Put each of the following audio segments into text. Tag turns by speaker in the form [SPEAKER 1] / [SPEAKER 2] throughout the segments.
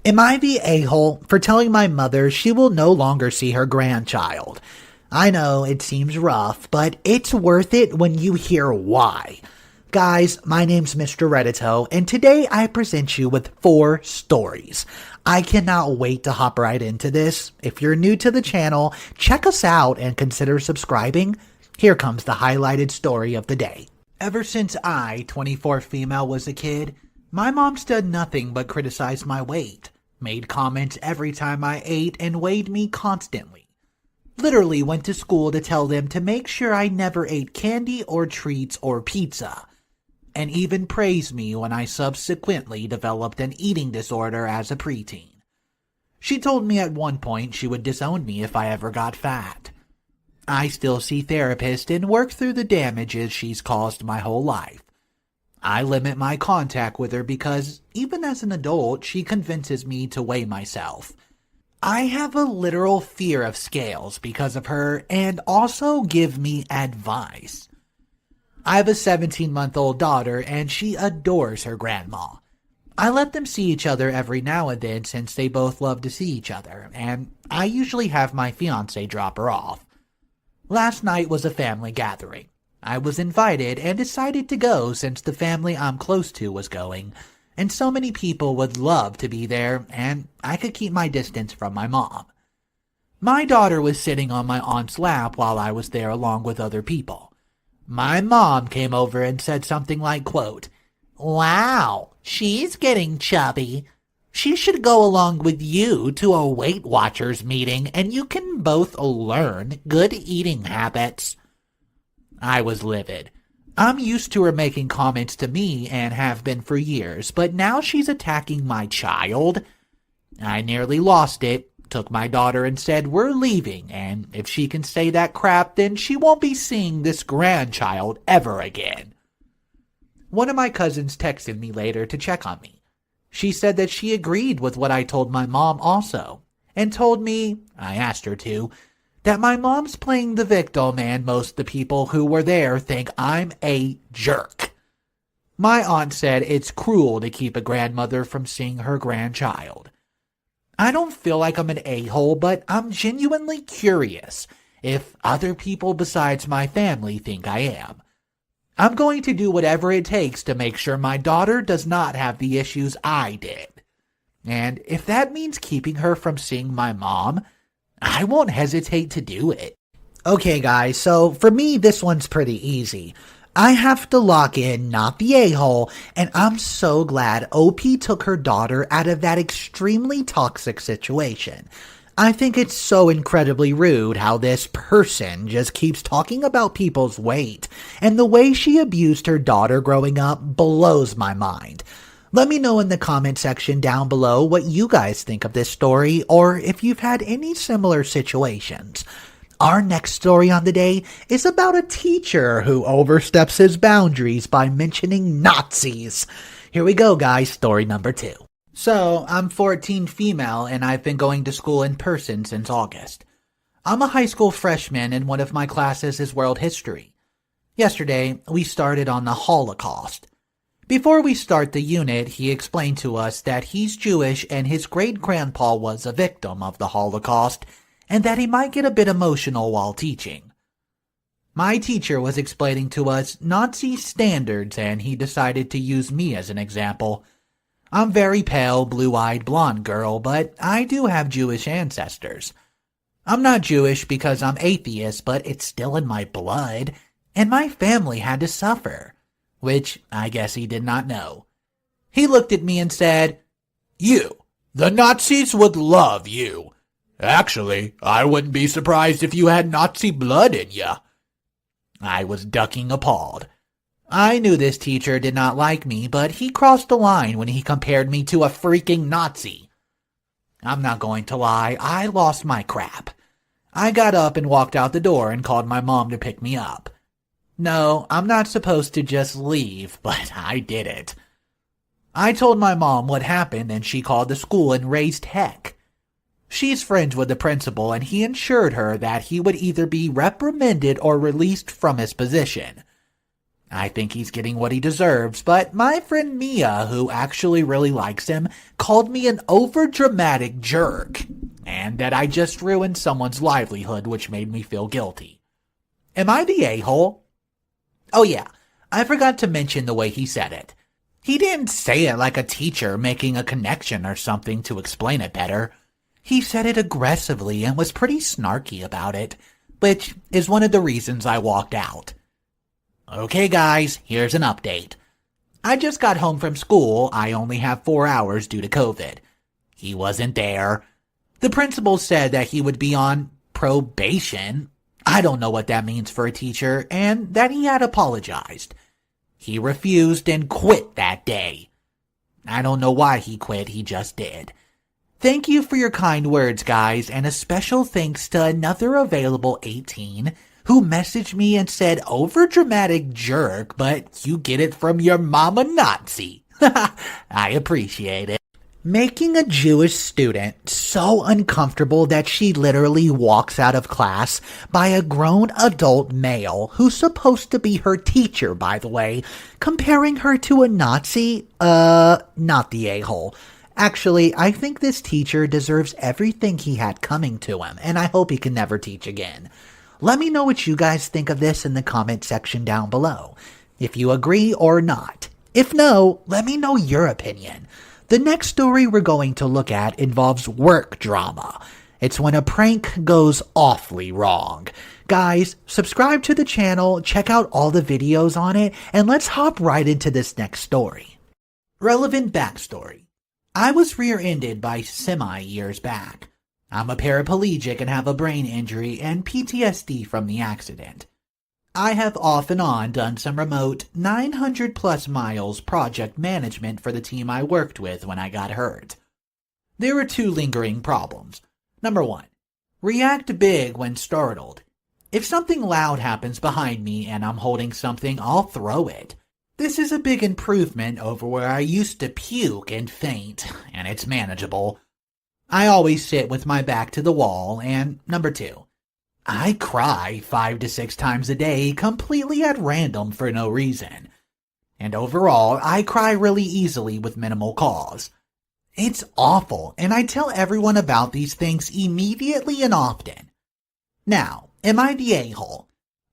[SPEAKER 1] Am I the a-hole for telling my mother she will no longer see her grandchild? I know it seems rough, but it's worth it when you hear why. Guys, my name's Mr. Reddito, and today I present you with 4 stories. I cannot wait to hop right into this. If you're new to the channel, check us out and consider subscribing. Here comes the highlighted story of the day. Ever since I, 24 female, was a kid, my mom's done nothing but criticize my weight, made comments every time I ate, and weighed me constantly. Literally went to school to tell them to make sure I never ate candy or treats or pizza, and even praised me when I subsequently developed an eating disorder as a preteen. She told me at one point she would disown me if I ever got fat. I still see therapists and work through the damages she's caused my whole life. I limit my contact with her because, even as an adult, she convinces me to weigh myself. I have a literal fear of scales because of her, and also give me advice. I have a 17-month-old daughter, and she adores her grandma. I let them see each other every now and then since they both love to see each other, and I usually have my fiancé drop her off. Last night was a family gathering. I was invited and decided to go since the family I'm close to was going, and so many people would love to be there, and I could keep my distance from my mom. My daughter was sitting on my aunt's lap while I was there along with other people. My mom came over and said something like, quote, "Wow, she's getting chubby. She should go along with you to a Weight Watchers meeting and you can both learn good eating habits." I was livid. I'm used to her making comments to me and have been for years, but now she's attacking my child. I nearly lost it, took my daughter and said we're leaving, and if she can say that crap, then she won't be seeing this grandchild ever again. One of my cousins texted me later to check on me. She said that she agreed with what I told my mom also, and told me, I asked her to, that my mom's playing the victim and most of the people who were there think I'm a jerk. My aunt said it's cruel to keep a grandmother from seeing her grandchild. I don't feel like I'm an a-hole, but I'm genuinely curious if other people besides my family think I am. I'm going to do whatever it takes to make sure my daughter does not have the issues I did. And if that means keeping her from seeing my mom, I won't hesitate to do it. Okay guys, so for me this one's pretty easy. I have to lock in not the a-hole, and I'm so glad OP took her daughter out of that extremely toxic situation. I think it's so incredibly rude how this person just keeps talking about people's weight, and the way she abused her daughter growing up blows my mind. Let me know in the comment section down below what you guys think of this story, or if you've had any similar situations. Our next story on the day is about a teacher who oversteps his boundaries by mentioning Nazis. Here we go, guys, story number 2. So, I'm 14 female and I've been going to school in person since August. I'm a high school freshman and one of my classes is world history. Yesterday, we started on the Holocaust. Before we start the unit, he explained to us that he's Jewish and his great-grandpa was a victim of the Holocaust, and that he might get a bit emotional while teaching. My teacher was explaining to us Nazi standards, and he decided to use me as an example. I'm very pale, blue-eyed blonde girl, but I do have Jewish ancestors. I'm not Jewish because I'm atheist, but it's still in my blood, and my family had to suffer. Which I guess he did not know. He looked at me and said, "You, the Nazis would love you. Actually, I wouldn't be surprised if you had Nazi blood in ya." I was ducking appalled. I knew this teacher did not like me, but he crossed the line when he compared me to a freaking Nazi. I'm not going to lie, I lost my crap. I got up and walked out the door and called my mom to pick me up. No, I'm not supposed to just leave, but I did it. I told my mom what happened and she called the school and raised heck. She's friends with the principal and he assured her that he would either be reprimanded or released from his position. I think he's getting what he deserves, but my friend Mia, who actually really likes him, called me an overdramatic jerk, and that I just ruined someone's livelihood, which made me feel guilty. Am I the a-hole? Oh yeah, I forgot to mention the way he said it. He didn't say it like a teacher making a connection or something to explain it better. He said it aggressively and was pretty snarky about it, which is one of the reasons I walked out. Okay guys, here's an update. I just got home from school. I only have 4 hours due to COVID. He wasn't there. The principal said that he would be on probation. I don't know what that means for a teacher, and that he had apologized. He refused and quit that day. I don't know why he quit, he just did. Thank you for your kind words, guys, and a special thanks to another available 18 who messaged me and said overdramatic jerk, but you get it from your mama Nazi. I appreciate it. Making a Jewish student so uncomfortable that she literally walks out of class by a grown adult male who's supposed to be her teacher, by the way, comparing her to a Nazi? Not the a-hole. Actually, I think this teacher deserves everything he had coming to him, and I hope he can never teach again. Let me know what you guys think of this in the comment section down below, if you agree or not. If no, let me know your opinion. The next story we're going to look at involves work drama. It's when a prank goes awfully wrong. Guys, subscribe to the channel, check out all the videos on it, and let's hop right into this next story. Relevant backstory. I was rear-ended by semi years back. I'm a paraplegic and have a brain injury and PTSD from the accident. I have off and on done some remote 900 plus miles project management for the team I worked with when I got hurt. There were 2 lingering problems. Number 1, react big when startled. If something loud happens behind me and I'm holding something, I'll throw it. This is a big improvement over where I used to puke and faint, and it's manageable. I always sit with my back to the wall, and number 2, I cry 5 to 6 times a day completely at random for no reason. And overall, I cry really easily with minimal cause. It's awful, and I tell everyone about these things immediately and often. Now, am I the a-hole?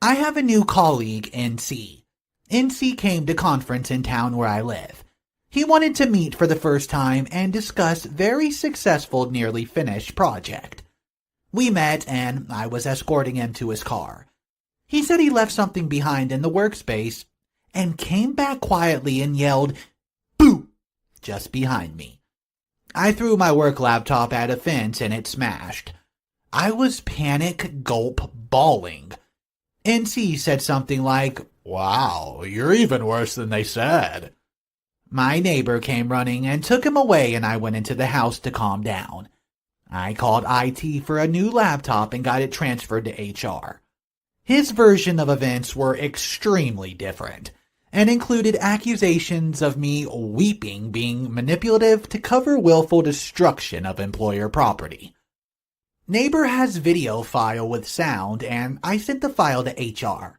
[SPEAKER 1] I have a new colleague, NC. NC came to conference in town where I live. He wanted to meet for the first time and discuss very successful nearly finished project. We met and I was escorting him to his car. He said he left something behind in the workspace and came back quietly and yelled, "Boo!" just behind me. I threw my work laptop at a fence and it smashed. I was panic gulp bawling. NC said something like, "Wow, you're even worse than they said." My neighbor came running and took him away and I went into the house to calm down. I called IT for a new laptop and got it transferred to HR. His version of events were extremely different and included accusations of me weeping being manipulative to cover willful destruction of employer property. Neighbor has video file with sound and I sent the file to HR.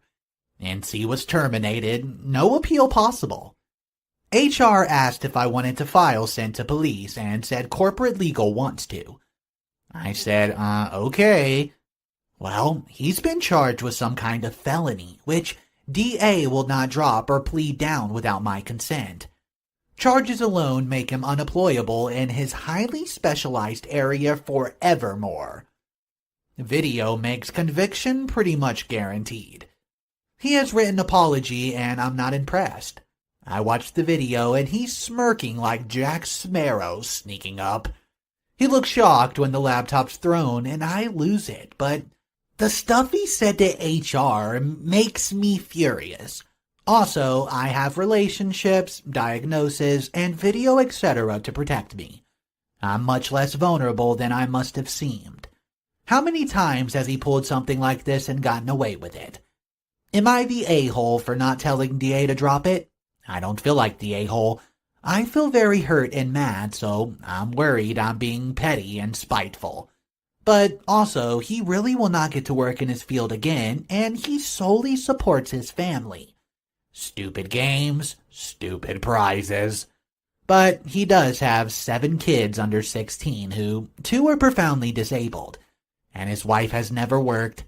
[SPEAKER 1] NC was terminated, no appeal possible. HR asked if I wanted to file sent to police and said corporate legal wants to. I said, okay. Well, he's been charged with some kind of felony, which DA will not drop or plead down without my consent. Charges alone make him unemployable in his highly specialized area forevermore. Video makes conviction pretty much guaranteed. He has written apology and I'm not impressed. I watched the video and he's smirking like Jack Sparrow sneaking up. He looks shocked when the laptop's thrown and I lose it, but the stuff he said to HR makes me furious. Also, I have relationships, diagnoses, and video etc. to protect me. I'm much less vulnerable than I must have seemed. How many times has he pulled something like this and gotten away with it? Am I the a-hole for not telling DA to drop it? I don't feel like the a-hole. I feel very hurt and mad, so I'm worried I'm being petty and spiteful. But also, he really will not get to work in his field again, and he solely supports his family. stupid games, stupid prizes. But he does have 7 kids under 16 who 2 are profoundly disabled, and his wife has never worked.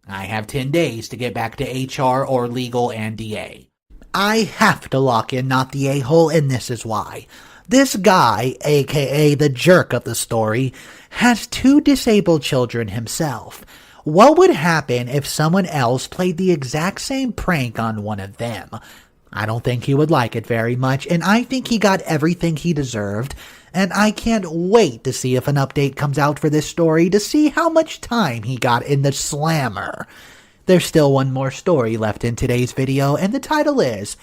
[SPEAKER 1] I have 10 days to get back to HR or legal and DA. I have to lock in Not the A-hole, and this is why. This guy, aka the jerk of the story, has 2 disabled children himself. What would happen if someone else played the exact same prank on one of them? I don't think he would like it very much, and I think he got everything he deserved, and I can't wait to see if an update comes out for this story to see how much time he got in the slammer. There's still one more story left in today's video, and the title is,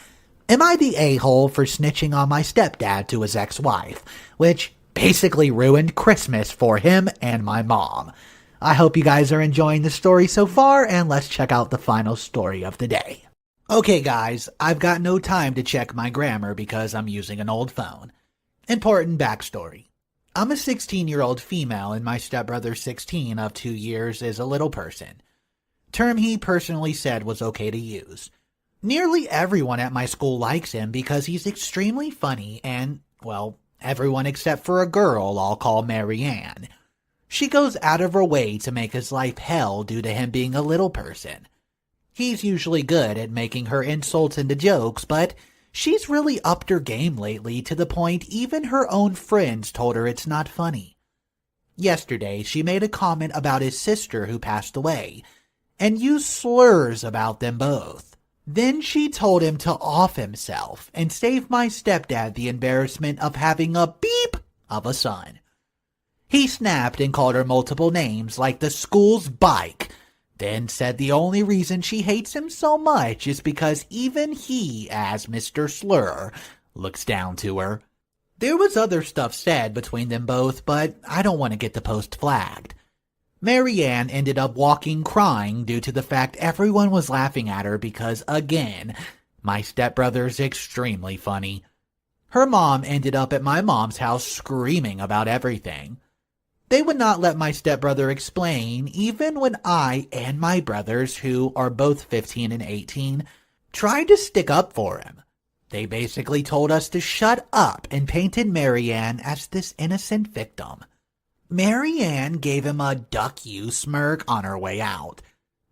[SPEAKER 1] Am I the A-hole for snitching on my stepdad to his ex-wife? Which basically ruined Christmas for him and my mom. I hope you guys are enjoying the story so far, and let's check out the final story of the day. Okay guys, I've got no time to check my grammar because I'm using an old phone. Important backstory. I'm a 16-year-old female and my stepbrother 16 of 2 years is a little person. Term he personally said was okay to use. Nearly everyone at my school likes him because he's extremely funny and, well, everyone except for a girl I'll call Marianne. She goes out of her way to make his life hell due to him being a little person. He's usually good at making her insults into jokes, but she's really upped her game lately to the point even her own friends told her it's not funny. Yesterday, she made a comment about his sister who passed away, and used slurs about them both. Then she told him to off himself and save my stepdad the embarrassment of having a beep of a son. He snapped and called her multiple names like the school's bike, then said the only reason she hates him so much is because even he, as Mr. Slur, looks down to her. There was other stuff said between them both, but I don't want to get the post flagged. Marianne ended up walking crying due to the fact everyone was laughing at her because, again, my stepbrother's extremely funny. Her mom ended up at my mom's house screaming about everything. They would not let my stepbrother explain, even when I and my brothers, who are both 15 and 18, tried to stick up for him. They basically told us to shut up and painted Marianne as this innocent victim. Marianne gave him a duck you smirk on her way out.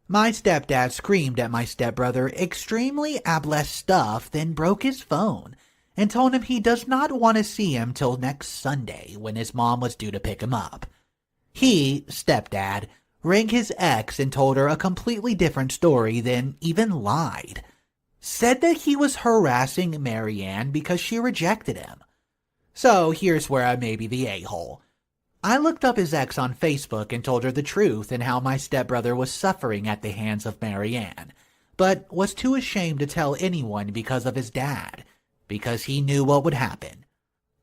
[SPEAKER 1] My stepdad screamed at my stepbrother extremely ablest stuff, then broke his phone and told him he does not want to see him till next Sunday when his mom was due to pick him up. He, stepdad, rang his ex and told her a completely different story, then even lied. Said that he was harassing Marianne because she rejected him. So here's where I may be the a-hole. I looked up his ex on Facebook and told her the truth and how my stepbrother was suffering at the hands of Marianne, but was too ashamed to tell anyone because of his dad, because he knew what would happen.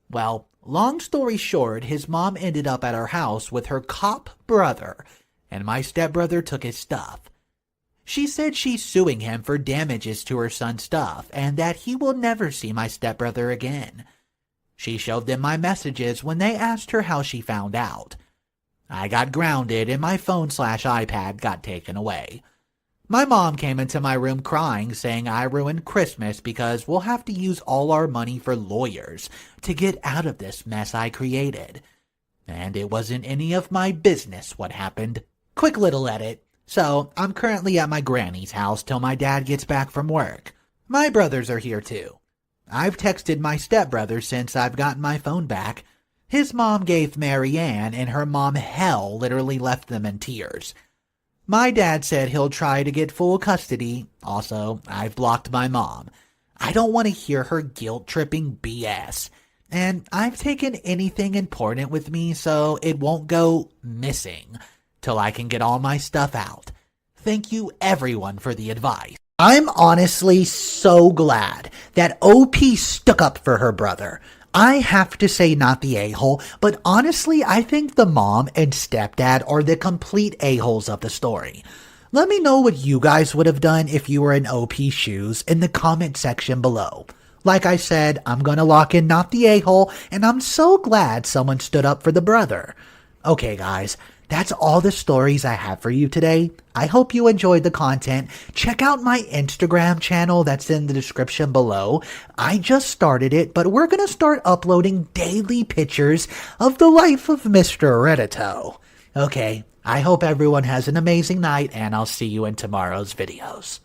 [SPEAKER 1] Well, long story short, his mom ended up at our house with her cop brother, and my stepbrother took his stuff. She said she's suing him for damages to her son's stuff, and that he will never see my stepbrother again. She showed them my messages when they asked her how she found out. I got grounded and my phone/iPad got taken away. My mom came into my room crying, saying I ruined Christmas because we'll have to use all our money for lawyers to get out of this mess I created. And it wasn't any of my business what happened. Quick little edit. So, I'm currently at my granny's house till my dad gets back from work. My brothers are here too. I've texted my stepbrother since I've gotten my phone back. His mom gave Marianne and her mom hell, literally left them in tears. My dad said he'll try to get full custody. Also, I've blocked my mom. I don't want to hear her guilt-tripping BS. And I've taken anything important with me so it won't go missing till I can get all my stuff out. Thank you everyone for the advice. I'm honestly so glad that OP stuck up for her brother. I have to say not the a-hole, but honestly I think the mom and stepdad are the complete a-holes of the story. Let me know what you guys would have done if you were in OP's shoes in the comment section below. Like I said, I'm gonna lock in not the a-hole, and I'm so glad someone stood up for the brother. Okay guys, That's all the stories I have for you today. I hope you enjoyed the content. Check out my Instagram channel that's in the description below. I just started it, but we're going to start uploading daily pictures of the life of Mr. Reddito. Okay, I hope everyone has an amazing night, and I'll see you in tomorrow's videos.